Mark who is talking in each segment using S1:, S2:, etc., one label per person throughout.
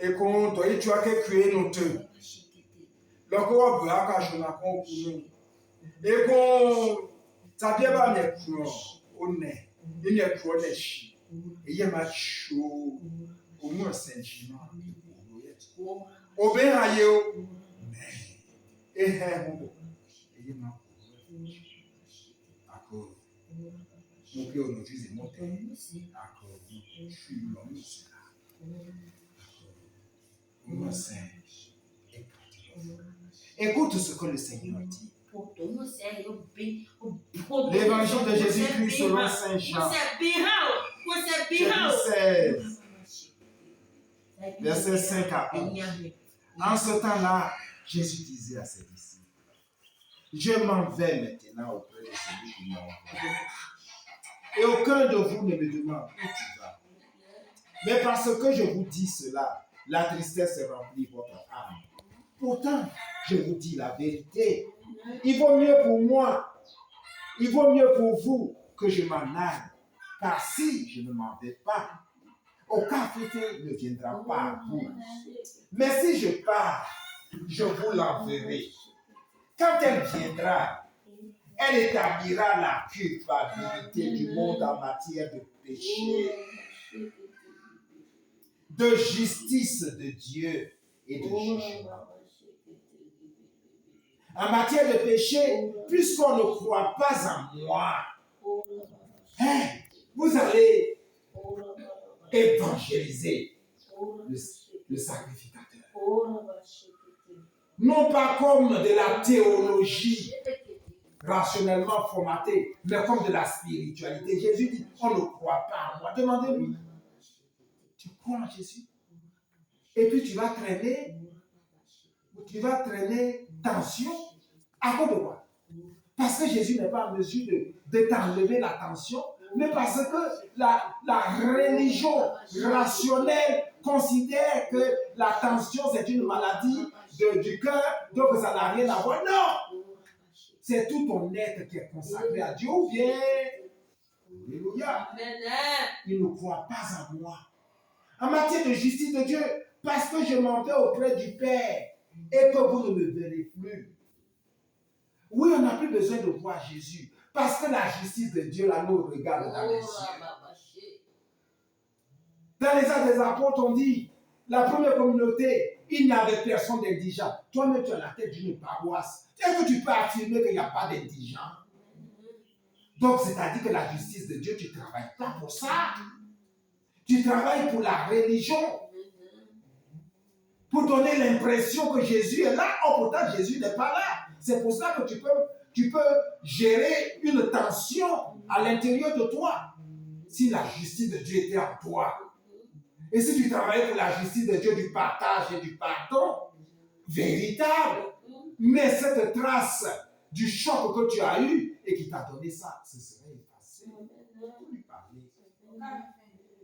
S1: Et qu'on toi tu as créé notre le corps braque je n'a pas et qu'on ça bien pas les croix au nez il y a croix les chi et il y a macho au moins sentiment au ben ayo et bon et il m'a d'accord Mon père nous dit, mon père, d'accord, je suis l'homme, c'est là. Mon Saint, écoute ce que le Seigneur dit. L'évangile de Jésus-Christ selon Saint Jean. Chapitre 16, versets 5 à 11. En ce temps-là, Jésus disait à ses disciples, je m'en vais maintenant auprès de celui qui m'a envoyé. Et aucun de vous ne me demande où tu vas. Mais parce que je vous dis cela, la tristesse remplit votre âme. Pourtant, je vous dis la vérité. Il vaut mieux pour moi, il vaut mieux pour vous que je m'en aille. Car si je ne m'en vais pas, aucun fêté ne viendra pas à vous. Mais si je pars, je vous l'enverrai. Quand elle viendra, elle établira la culpabilité du monde en matière de péché, de justice de Dieu et de jugement. En matière de péché, puisqu'on ne croit pas en moi, vous allez évangéliser le sacrificateur. Non pas comme de la théologie rationnellement formatée, mais comme de la spiritualité. Jésus dit, on ne croit pas en moi. Demandez-lui, tu crois en Jésus? Et puis tu vas traîner tension. À cause de quoi? Parce que Jésus n'est pas en mesure de t'enlever la tension, mais parce que la religion rationnelle considère que la tension c'est une maladie du cœur, donc ça n'a rien à voir. Non! C'est tout ton être qui est consacré à Dieu. Ou bien, alléluia, il ne croit pas en moi. En matière de justice de Dieu, parce que je m'en vais auprès du Père et que vous ne me verrez plus. Oui, on n'a plus besoin de voir Jésus. Parce que la justice de Dieu, là, nous regarde dans les yeux. Dans les Actes des Apôtres, on dit, la première communauté, il n'y avait personne d'indigent. Toi-même, tu as la tête d'une paroisse. Est-ce que tu peux affirmer qu'il n'y a pas d'indigent? Donc, c'est-à-dire que la justice de Dieu, tu ne travailles pas pour ça. Tu travailles pour la religion. Pour donner l'impression que Jésus est là. Oh, pourtant, Jésus n'est pas là. C'est pour ça que tu peux gérer une tension à l'intérieur de toi. Si la justice de Dieu était en toi. Et si tu travaillais pour la justice de Dieu, du partage et du pardon véritable. Mais cette trace du choc que tu as eu et qui t'a donné ça, ce serait effacé. Il faut lui parler.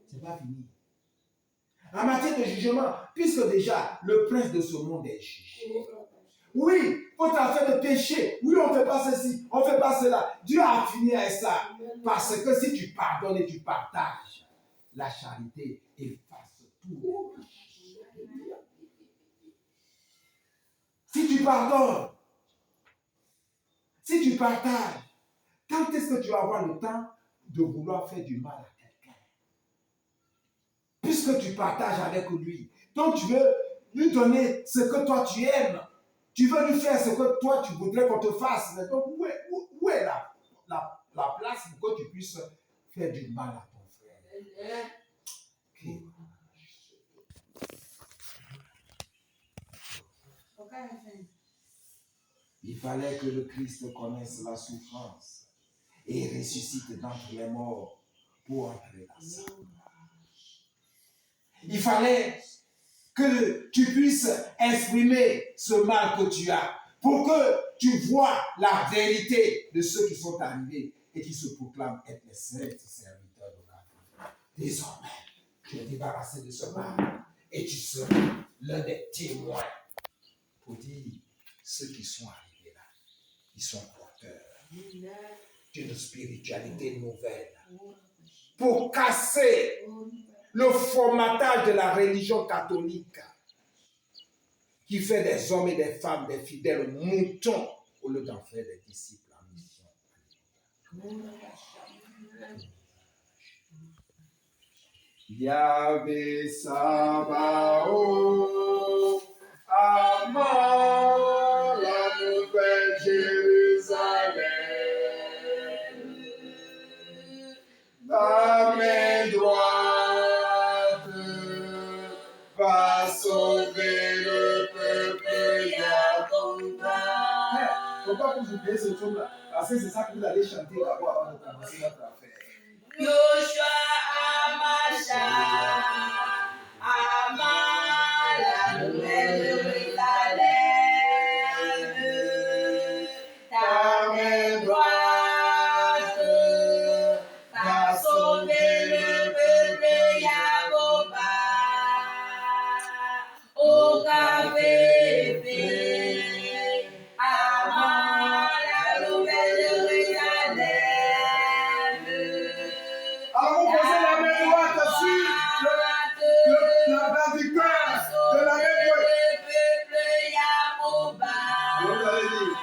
S1: C'est pas fini. En matière de jugement, puisque déjà le prince de ce monde est jugé. Oui, votre affaire de péché. Oui, on ne fait pas ceci, on ne fait pas cela. Dieu a fini avec ça. Parce que si tu pardonnes et tu partages, la charité efface tout. Si tu pardonnes, si tu partages, quand est-ce que tu vas avoir le temps de vouloir faire du mal à quelqu'un? Puisque tu partages avec lui. Donc tu veux lui donner ce que toi tu aimes. Tu veux lui faire ce que toi tu voudrais qu'on te fasse. Mais donc où est la place pour que tu puisses faire du mal à ton frère? Il fallait que le Christ connaisse la souffrance et ressuscite d'entre les morts pour entrer dans sa gloire. Il fallait que tu puisses exprimer ce mal que tu as pour que tu vois la vérité de ceux qui sont arrivés et qui se proclament être les saints serviteurs de la vie. Désormais, tu es débarrassé de ce mal et tu seras l'un des témoins pour dire ceux qui sont arrivés là, ils sont porteurs d'une spiritualité nouvelle pour casser le formatage de la religion catholique qui fait des hommes et des femmes, des fidèles moutons au lieu d'en faire des disciples en mission. Yahvé Sabaoth, Amon, la nouvelle Jérusalem. Ta main droite va sauver le peuple Yacoba. Pourquoi vous oubliez ce truc-là? Parce que c'est ça que vous allez chanter d'abord avant de commencer votre affaire.
S2: Yoshua Amasha, Amala, Nouvelle-Jérusalem, ta main droite va sauver le peuple Yacoba. Au café, Amala, Nouvelle-Jérusalem.
S1: Alors, vous posez la main droite sur la base du cœur de la main droite. Vous allez dire,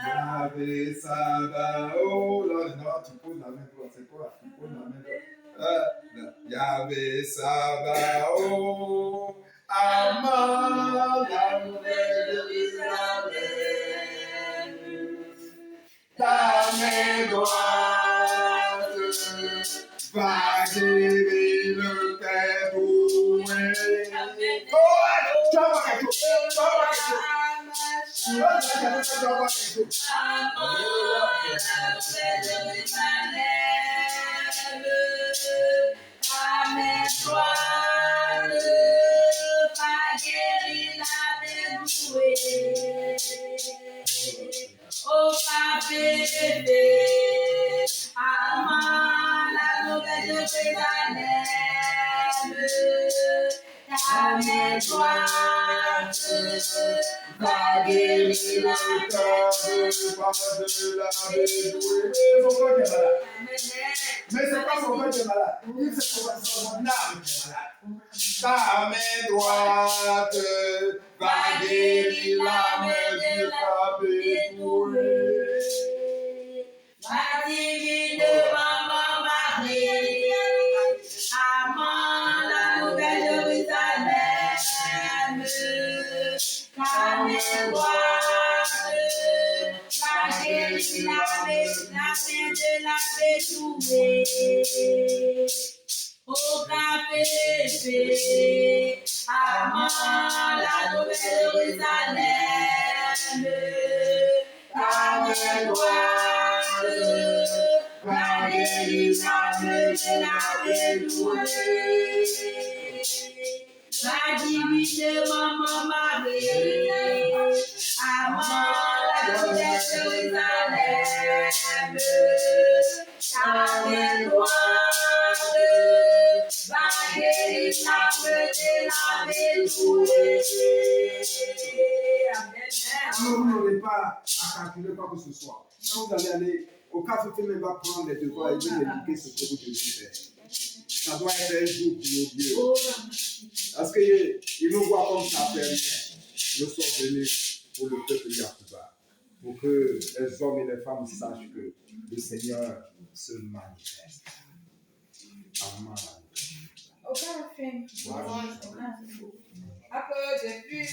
S1: Yahvé Sabaoth. Non, tu poses la main droite, c'est quoi? Tu poses la main droite. Yahvé Sabaoth, Aman, la nouvelle Jérusalem. Ta main droite va guérir le cœur doué. Oh, tu vas voir quelque chose. Tu vas voir quelque chose. Tu vas voir quelque chose.
S2: Ta main droite va guérir la main douée. Au café, Amman, la nouvelle Jérusalem, ta main droite va guérir le cœur
S1: de la bédouée. Mais c'est pas son cœur qui est malade. C'est son âme qui est malade. Ta main droite va guérir la main du bédoué.
S2: Ma divine maman Marie, Amman, la nouvelle Jérusalem, ta main droite va guérir la main de la bédouée. Au café, Amman, la nouvelle Jérusalem, ta main droite va guérir la main de la bédouée. Ma divine maman Marie, Amman, la nouvelle Jérusalem, ta main droite va guérir la main de la bédouée.
S1: Alors, vous n'aurez pas à calculer quoi que ce soit. Quand vous allez aller au café, il va prendre les devoirs et vous indiquer ce que vous devez faire. Ça doit être un jour pour nos dieux. Parce qu'ils nous voient comme ça, Père. Nous sommes venus pour le peuple Yacoba, pour que les hommes et les femmes sachent que le Seigneur se manifeste. Amen.
S2: Aucun film. Après, depuis